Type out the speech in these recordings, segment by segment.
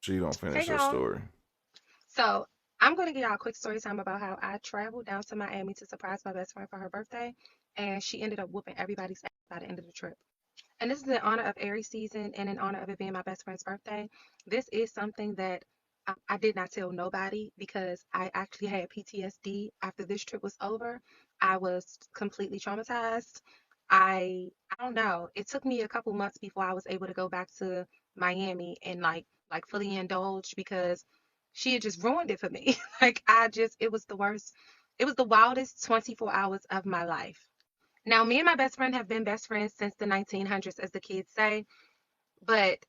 She don't finish Hey her y'all. story. So I'm going to give y'all a quick story time about how I traveled down to Miami to surprise my best friend for her birthday, and she ended up whooping everybody's ass by the end of the trip. And this is in honor of Aries season and in honor of it being my best friend's birthday. This is something that I did not tell nobody because I actually had PTSD after this trip was over. I was completely traumatized. I don't know. It took me a couple months before I was able to go back to Miami and like fully indulge because she had just ruined it for me. Like I just it was the worst. It was the wildest 24 hours of my life. Now, me and my best friend have been best friends since the 1900s, as the kids say, but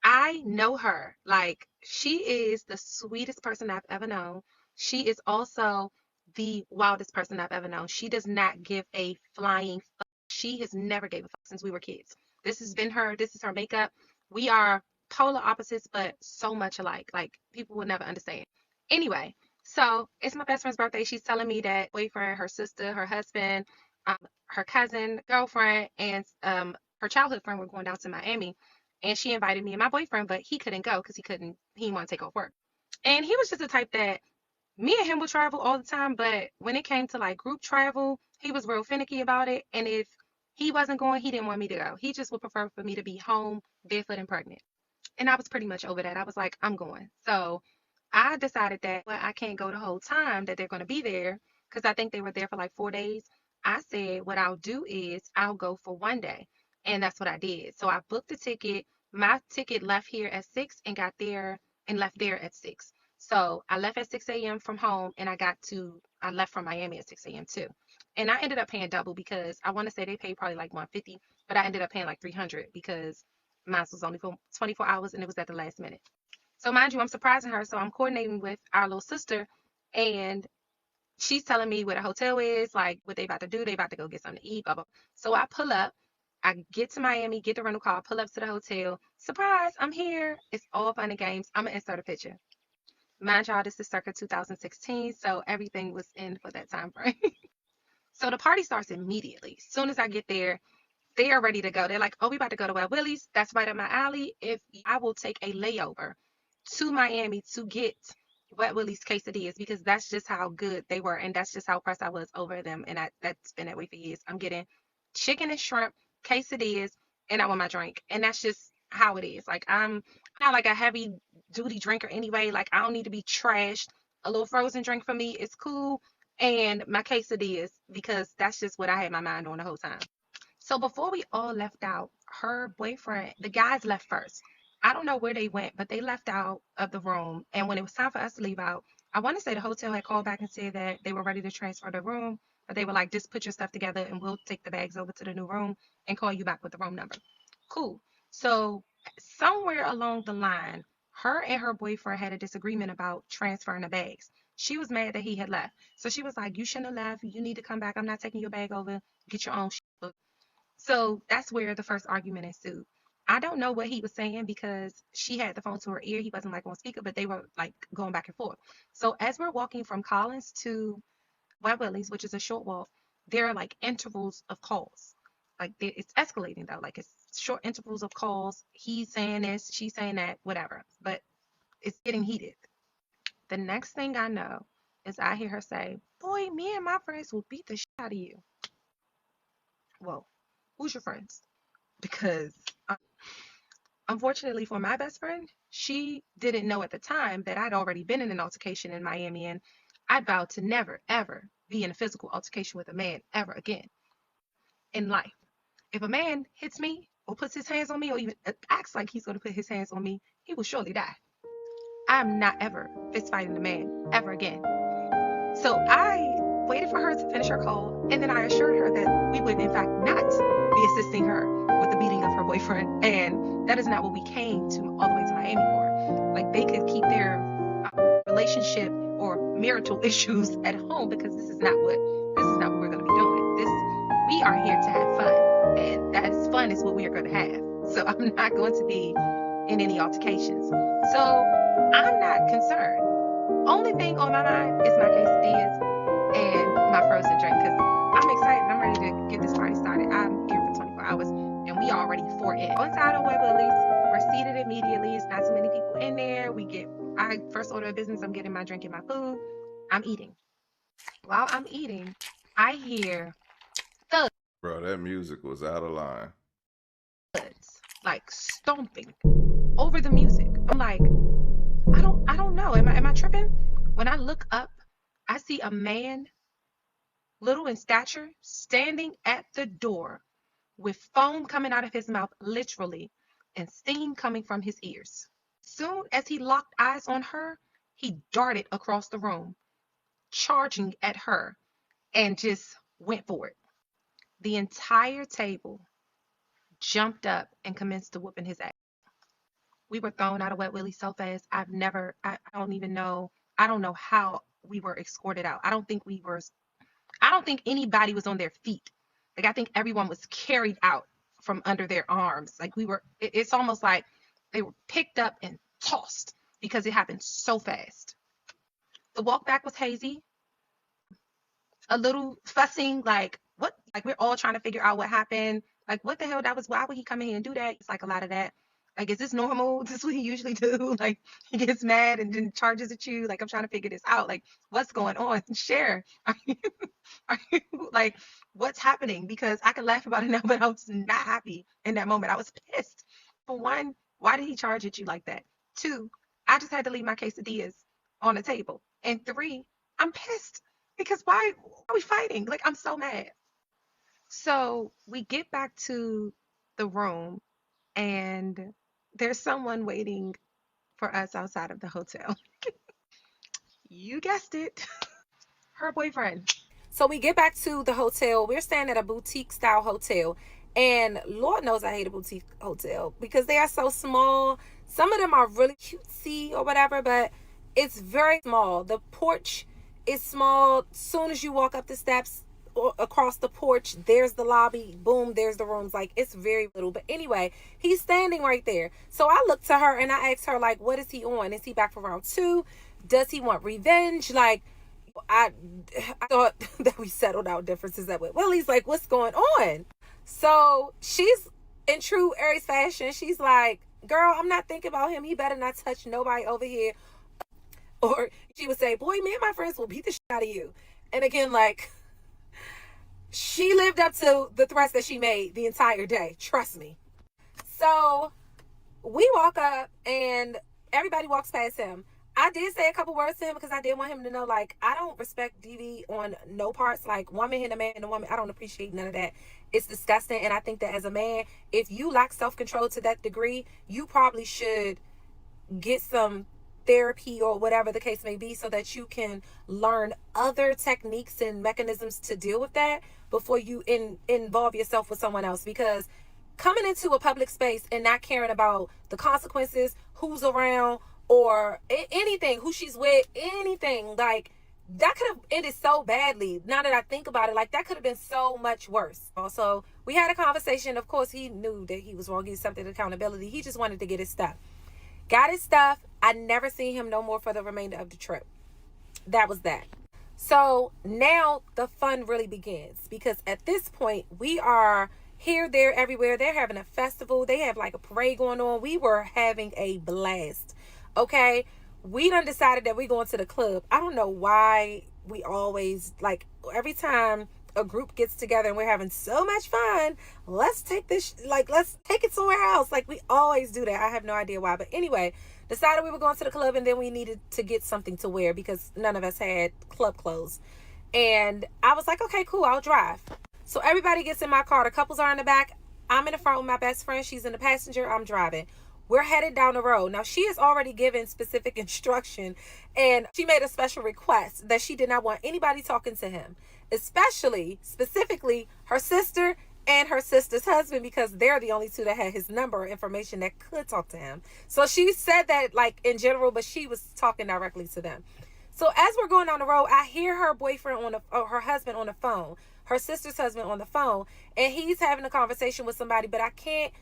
I know her. Like, she is the sweetest person I've ever known. She is also the wildest person I've ever known. She does not give a flying fuck. She has never gave a fuck since we were kids. This has been her. This is her makeup. We are polar opposites, but so much alike. Like, people would never understand. Anyway, so it's my best friend's birthday. She's telling me that boyfriend, her sister, her husband, um, her cousin, girlfriend, and her childhood friend were going down to Miami, and she invited me and my boyfriend, but he couldn't go because he didn't want to take off work. And he was just the type that me and him would travel all the time, but when it came to like group travel, he was real finicky about it. And if he wasn't going, he didn't want me to go. He just would prefer for me to be home, barefoot and pregnant. And I was pretty much over that. I was like, I'm going. So I decided that well, I can't go the whole time that they're going to be there because I think they were there for like 4 days. I said, what I'll do is I'll go for one day. And that's what I did. So I booked the ticket. My ticket left here at 6 and got there and left there at 6. So I left at 6 a.m. from home and I left from Miami at 6 a.m. too. And I ended up paying double because I want to say they paid probably like 150, but I ended up paying like 300 because mine was only for 24 hours and it was at the last minute. So mind you, I'm surprising her. So I'm coordinating with our little sister and she's telling me where the hotel is, like what they about to do. They about to go get something to eat, blah, blah. So I pull up. I get to Miami, get the rental car, pull up to the hotel. Surprise, I'm here. It's all fun and games. I'm going to insert a picture. Mind y'all, this is circa 2016. So everything was in for that time frame. So the party starts immediately. As soon as I get there, they are ready to go. They're like, oh, we about to go to Wet Willies. That's right up my alley. If I will take a layover to Miami to get Wet Willie's quesadillas because that's just how good they were, and that's just how impressed I was over them. And that's been that way for years. I'm getting chicken and shrimp quesadillas, and I want my drink, and that's just how it is. Like I'm not like a heavy duty drinker anyway. Like I don't need to be trashed. A little frozen drink for me is cool, and my quesadillas because that's just what I had my mind on the whole time. So before we all left out, her boyfriend, the guys left first. I don't know where they went, but they left out of the room. And when it was time for us to leave out, I want to say the hotel had called back and said that they were ready to transfer the room, but they were like, just put your stuff together and we'll take the bags over to the new room and call you back with the room number. Cool. So somewhere along the line, her and her boyfriend had a disagreement about transferring the bags. She was mad that he had left. So she was like, you shouldn't have left. You need to come back. I'm not taking your bag over. Get your own shit. So that's where the first argument ensued. I don't know what he was saying because she had the phone to her ear. He wasn't like on speaker, but they were like going back and forth. So as we're walking from Collins to Wet Willie's, which is a short walk, there are like intervals of calls. Like it's escalating though. Like it's short intervals of calls. He's saying this, she's saying that, whatever. But it's getting heated. The next thing I know is I hear her say, "Boy, me and my friends will beat the shit out of you." Whoa, who's your friends? Because unfortunately for my best friend, she didn't know at the time that I'd already been in an altercation in Miami and I'd vowed to never, ever be in a physical altercation with a man ever again in life. If a man hits me or puts his hands on me or even acts like he's going to put his hands on me, he will surely die. I'm not ever fist fighting a man ever again. So I waited for her to finish her call, and then I assured her that we would, in fact, not be assisting her with the beating of her boyfriend. And that is not what we came to all the way to Miami for. Like, they could keep their relationship or marital issues at home because this is not what we're going to be doing. We are here to have fun, and that is fun is what we are going to have. So I'm not going to be in any altercations. So I'm not concerned. Only thing on my mind is my quesadillas and my frozen drink because I'm excited. I'm ready to get this party started. I'm here for 24 hours and we already 4 in. Inside of Wet Willies, proceeded immediately. It's not so many people in there. I first order of business, I'm getting my drink and my food. I'm eating. While I'm eating, I hear thuds. Bro, that music was out of line. Like stomping over the music. I'm like, I don't know. Am I tripping? When I look up, I see a man, little in stature, standing at the door with foam coming out of his mouth, literally, and steam coming from his ears. Soon as he locked eyes on her, he darted across the room, charging at her, and just went for it. The entire table jumped up and commenced to whooping his ass. We were thrown out of Wet Willies so fast. I don't even know. I don't know how we were escorted out. I don't think anybody was on their feet. Like, I think everyone was carried out from under their arms. Like, it's almost like they were picked up and tossed because it happened so fast. The walk back was hazy, a little fussing, like, what? Like, we're all trying to figure out what happened. Like, what the hell? Why would he come in here and do that? It's like a lot of that. Like, is this normal? Is this what he usually do? Like, he gets mad and then charges at you. Like, I'm trying to figure this out. Like, what's going on? Share. Are you like, what's happening? Because I can laugh about it now, but I was not happy in that moment. I was pissed. For one, why did he charge at you like that? Two, I just had to leave my quesadillas on the table. And three, I'm pissed because why are we fighting? Like, I'm so mad. So we get back to the room, and there's someone waiting for us outside of the hotel. You guessed it. Her boyfriend. So we get back to the hotel. We're staying at a boutique style hotel. And Lord knows I hate a boutique hotel because they are so small. Some of them are really cutesy or whatever, but it's very small. The porch is small. Soon as you walk up the steps or across the porch, there's the lobby. Boom, there's the rooms. Like, it's very little. But anyway, he's standing right there. So I look to her and I ask her, like, what is he on? Is he back for round two? Does he want revenge? Like, I thought that we settled our differences at Wet Willies. Like, what's going on? So she's in true Aries fashion. She's like, girl, I'm not thinking about him. He better not touch nobody over here. Or she would say, boy, me and my friends will beat the shit out of you. And again, like, she lived up to the threats that she made the entire day. Trust me. So we walk up and everybody walks past him. I did say a couple words to him because I did want him to know, like, I don't respect DV on no parts. Like, woman hitting a man and a woman, I don't appreciate none of that. It's disgusting. And I think that as a man, if you lack self-control to that degree, you probably should get some therapy or whatever the case may be so that you can learn other techniques and mechanisms to deal with that before you involve yourself with someone else. Because coming into a public space and not caring about the consequences, who's around, or anything, who she's with, anything, like, that could have ended so badly. Now that I think about it, like, that could have been so much worse. Also, we had a conversation. Of course, he knew that he was wrong. He accepted accountability. He just wanted to get his stuff. Got his stuff. I never seen him no more for the remainder of the trip. That was that. So now the fun really begins, because at this point we are here, there, everywhere. They're having a festival. They have like a parade going on. We were having a blast. Okay, we done decided that we're going to the club. I don't know why we always, like, every time a group gets together and we're having so much fun, let's take let's take it somewhere else. Like, we always do that. I have no idea why. But anyway, decided we were going to the club, and then we needed to get something to wear because none of us had club clothes. And I was like, okay, cool, I'll drive. So everybody gets in my car. The couples are in the back. I'm in the front with my best friend. She's in the passenger. I'm driving. We're headed down the road. Now, she has already given specific instruction, and she made a special request that she did not want anybody talking to him, specifically her sister and her sister's husband, because they're the only two that had his number or information that could talk to him. So she said that, like, in general, but she was talking directly to them. So as we're going down the road, I hear her boyfriend her husband on the phone, her sister's husband on the phone, and he's having a conversation with somebody, but I can't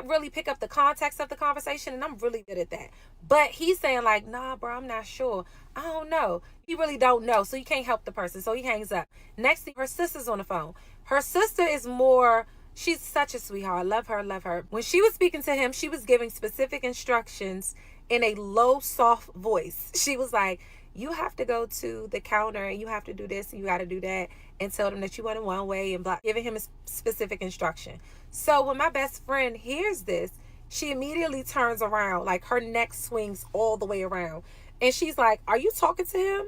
really pick up the context of the conversation, and I'm really good at that. But he's saying, like, nah, bro, I'm not sure. I don't know. He really don't know, so he can't help the person. So he hangs up. Next thing, her sister's on the phone. Her sister is more She's such a sweetheart. Love her, love her. When she was speaking to him, she was giving specific instructions in a low, soft voice. She was like, you have to go to the counter and you have to do this and you got to do that and tell them that you want it one way and blah, giving him a specific instruction. So when my best friend hears this, she immediately turns around, like her neck swings all the way around. And she's like, are you talking to him?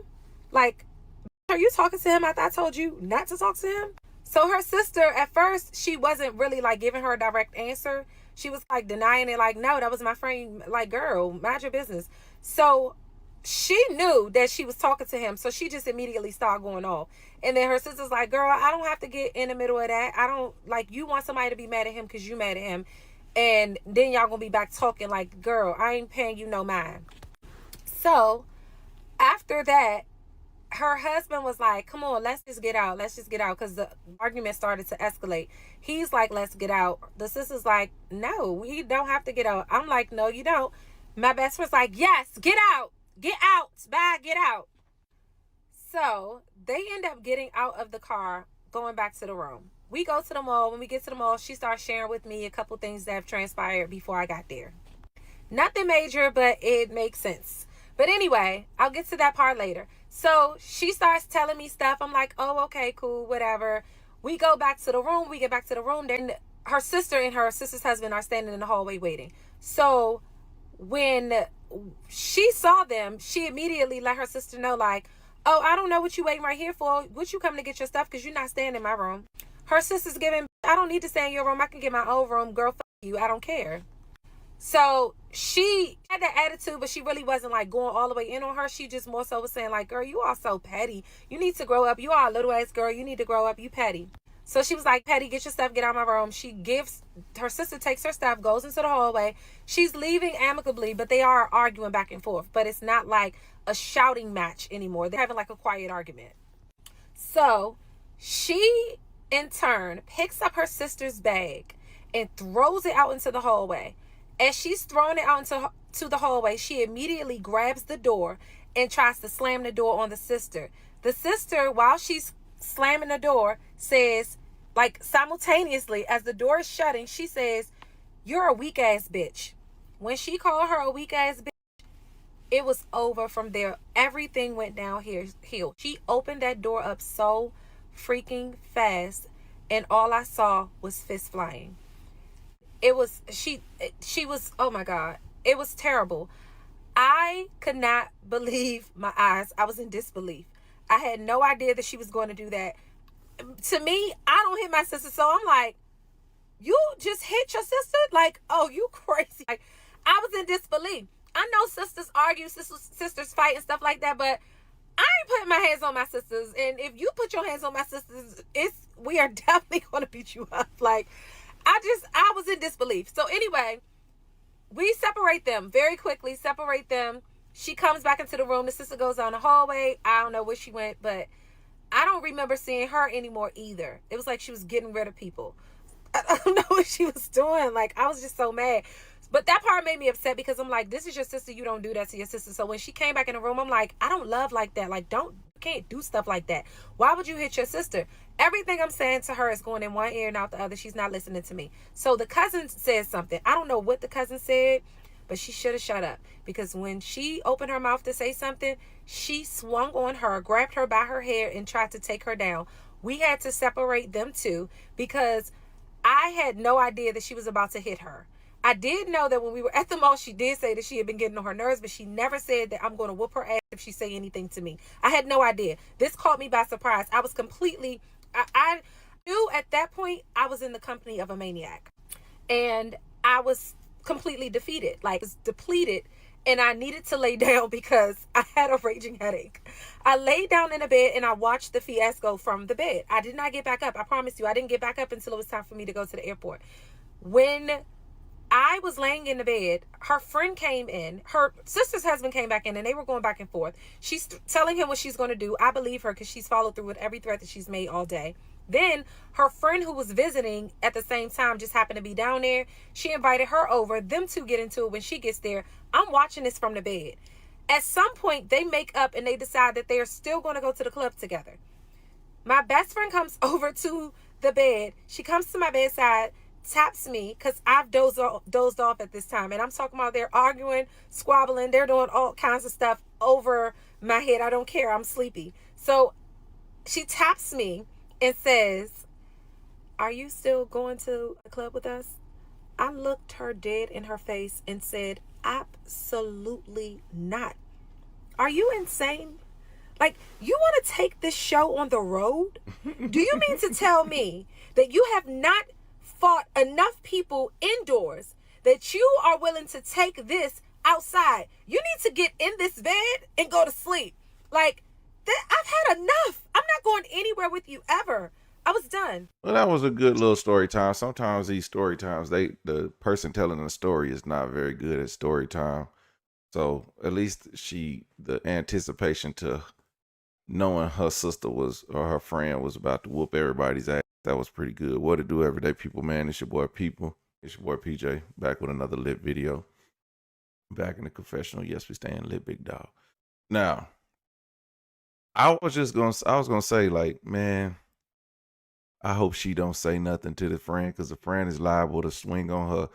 Like, are you talking to him after I told you not to talk to him? So her sister, at first, she wasn't really like giving her a direct answer. She was like denying it, like, no, that was my friend. Like, girl, mind your business. So she knew that she was talking to him. So she just immediately started going off. And then her sister's like, girl, I don't have to get in the middle of that. I don't, like, you want somebody to be mad at him because you mad at him. And then y'all gonna be back talking like, girl, I ain't paying you no mind. So after that, her husband was like, come on, let's just get out. Let's just get out. Because the argument started to escalate. He's like, let's get out. The sister's like, no, we don't have to get out. I'm like, no, you don't. My best friend's like, yes, get out. Get out. Bye, get out. So they end up getting out of the car, going back to the room. We go to the mall. When we get to the mall, she starts sharing with me a couple things that have transpired before I got there. Nothing major, but it makes sense. But anyway, I'll get to that part later. So she starts telling me stuff. I'm like, oh, okay, cool, whatever. We go back to the room. We get back to the room. Then her sister and her sister's husband are standing in the hallway waiting. So when she saw them, she immediately let her sister know, like, oh, I don't know what you waiting right here for. What you coming to get your stuff? Because you're not staying in my room. Her sister's giving, I don't need to stay in your room. I can get my own room. Girl, fuck you. I don't care. So she had that attitude, but she really wasn't like going all the way in on her. She just more so was saying like, girl, you are so petty. You need to grow up. You are a little ass girl. You need to grow up. You petty. So she was like, petty, get your stuff, get out of my room. She gives, her sister takes her stuff, goes into the hallway. She's leaving amicably, but they are arguing back and forth. But it's not like a shouting match anymore. They're having like a quiet argument. So she, in turn, picks up her sister's bag and throws it out into the hallway. As she's throwing it out into the hallway, she immediately grabs the door and tries to slam the door on the sister. The sister, while she's slamming the door, says, like simultaneously as the door is shutting, she says, you're a weak ass bitch. When she called her a weak ass bitch, it was over from there. Everything went downhill. She opened that door up so freaking fast, and all I saw was fists flying. It was, she was, oh my God, it was terrible. I could not believe my eyes. I was in disbelief. I had no idea that she was going to do that. To me, I don't hit my sister, so I'm like, you just hit your sister? Like, oh, you crazy. Like, I was in disbelief. I know sisters argue, sisters fight and stuff like that, but I ain't putting my hands on my sisters. And if you put your hands on my sisters, we are definitely going to beat you up. Like, I was in disbelief. So anyway, we separate them very quickly, separate them. She comes back into the room. The sister goes down the hallway. I don't know where she went, but I don't remember seeing her anymore either. It was like she was getting rid of people. I don't know what she was doing. Like, I was just so mad. But that part made me upset because I'm like, this is your sister. You don't do that to your sister. So when she came back in the room, I'm like, I don't love like that. Like, can't do stuff like that. Why would you hit your sister? Everything I'm saying to her is going in one ear and out the other. She's not listening to me. So the cousin said something. I don't know what the cousin said, but she should have shut up. Because when she opened her mouth to say something, she swung on her, grabbed her by her hair, and tried to take her down. We had to separate them two because I had no idea that she was about to hit her. I did know that when we were at the mall, she did say that she had been getting on her nerves, but she never said that I'm going to whoop her ass if she say anything to me. I had no idea. This caught me by surprise. I was completely, I knew at that point I was in the company of a maniac. And I was completely defeated, like depleted. And I needed to lay down because I had a raging headache. I laid down in a bed and I watched the fiasco from the bed. I did not get back up. I promise you, I didn't get back up until it was time for me to go to the airport. When I was laying in the bed, her friend came in, her sister's husband came back in, and they were going back and forth. She's telling him what she's going to do. I believe her because she's followed through with every threat that she's made all day. Then her friend who was visiting at the same time just happened to be down there. She invited her over. Them two get into it. When she gets there, I'm watching this from the bed. At some point, they make up and they decide that they are still going to go to the club together. My best friend comes over to the bed. She comes to my bedside, taps me, because I've dozed off at this time. And I'm talking about they're arguing, squabbling, they're doing all kinds of stuff over my head. I don't care. I'm sleepy. So she taps me and says, "Are you still going to a club with us?" I looked her dead in her face and said, "Absolutely not. Are you insane? Like, you want to take this show on the road? Do you mean to tell me that you have not fought enough people indoors that you are willing to take this outside? You need to get in this bed and go to sleep. Like, I've had enough. I'm not going anywhere with you ever." I was done. Well, that was a good little story time. Sometimes these story times, the person telling the story is not very good at story time. So at least the anticipation to knowing her sister was, or her friend was about to whoop everybody's ass, that was pretty good. What it do, everyday people, man? It's your boy People. It's your boy PJ, back with another lit video. Back in the confessional. Yes, we staying lit, big dog. Now, I was gonna say, like, man, I hope she don't say nothing to the friend, because the friend is liable to swing on her.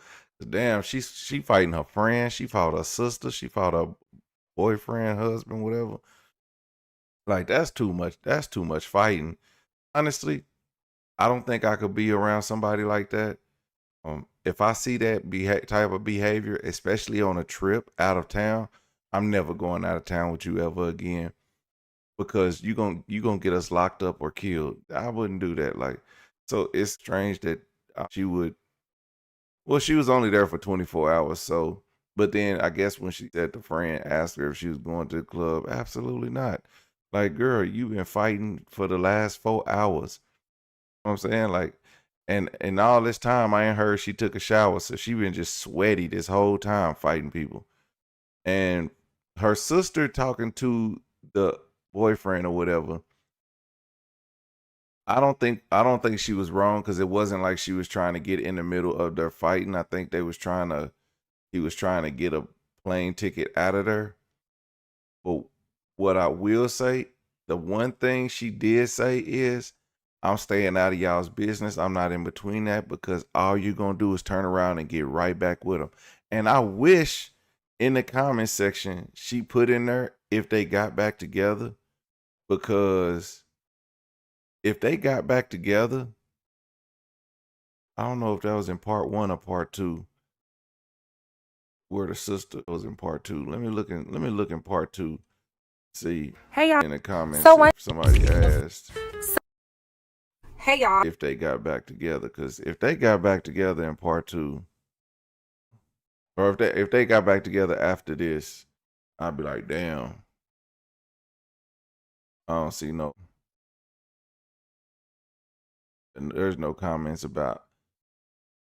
Damn, she fighting her friend. She fought her sister. She fought her boyfriend, husband, whatever. Like, that's too much. That's too much fighting. Honestly, I don't think I could be around somebody like that. If I see that type of behavior, especially on a trip out of town, I'm never going out of town with you ever again, because you gonna get us locked up or killed. I wouldn't do that. Like, so it's strange that she would. Well, she was only there for 24 hours, so. But then I guess when she said, the friend asked her if she was going to the club, absolutely not. Like, girl, you've been fighting for the last 4 hours. You know what I'm saying? Like, and all this time I ain't heard she took a shower, so she been just sweaty this whole time fighting people. And her sister talking to the boyfriend or whatever, I don't think she was wrong, because it wasn't like she was trying to get in the middle of their fighting. I think he was trying to get a plane ticket out of there. But what I will say, the one thing she did say is, I'm staying out of y'all's business. I'm not in between that, because all you're going to do is turn around and get right back with them. And I wish in the comment section she put in there if they got back together, because if they got back together, I don't know if that was in part 1 or part 2, where the sister was in part 2. Let me look in part 2. See, Hey, y'all. in the comments, So if somebody asked Hey, y'all. if they got back together, because if they got back together in part 2, or if they got back together after this, I'd be like, damn, I don't see no, and there's no comments about.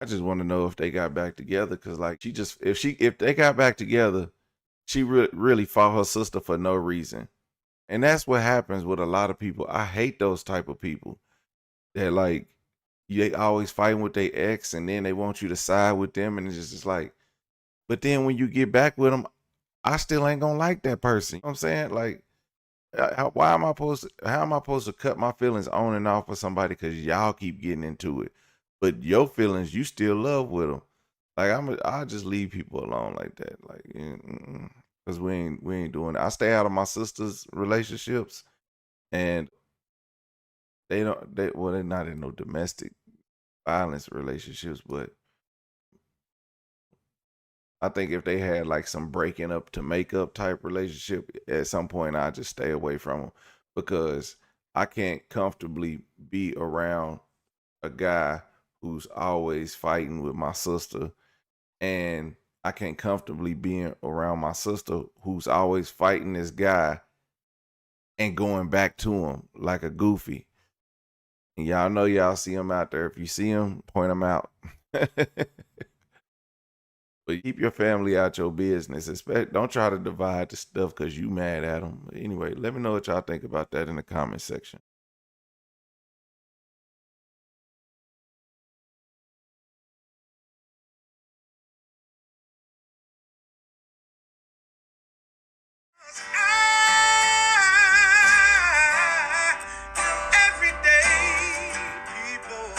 I just want to know if they got back together, because like, if they got back together, she really fought her sister for no reason. And that's what happens with a lot of people. I hate those type of people that, like, they always fighting with their ex, and then they want you to side with them, and it's just like, but then when you get back with them, I still ain't gonna like that person. You know what I'm saying? Like, how am I supposed to cut my feelings on and off with somebody because y'all keep getting into it, but your feelings you still love with them? Like, I'll just leave people alone like that. Like, because we ain't doing it. I stay out of my sister's relationships, and they're not in no domestic violence relationships, but I think if they had like some breaking up to make up type relationship, at some point I just stay away from them, because I can't comfortably be around a guy who's always fighting with my sister, and I can't comfortably be around my sister who's always fighting this guy and going back to him like a goofy. And y'all know, y'all see him out there. If you see him, point him out. But keep your family out your business. Don't try to divide the stuff because you mad at them. Anyway, let me know what y'all think about that in the comment section. Everyday people.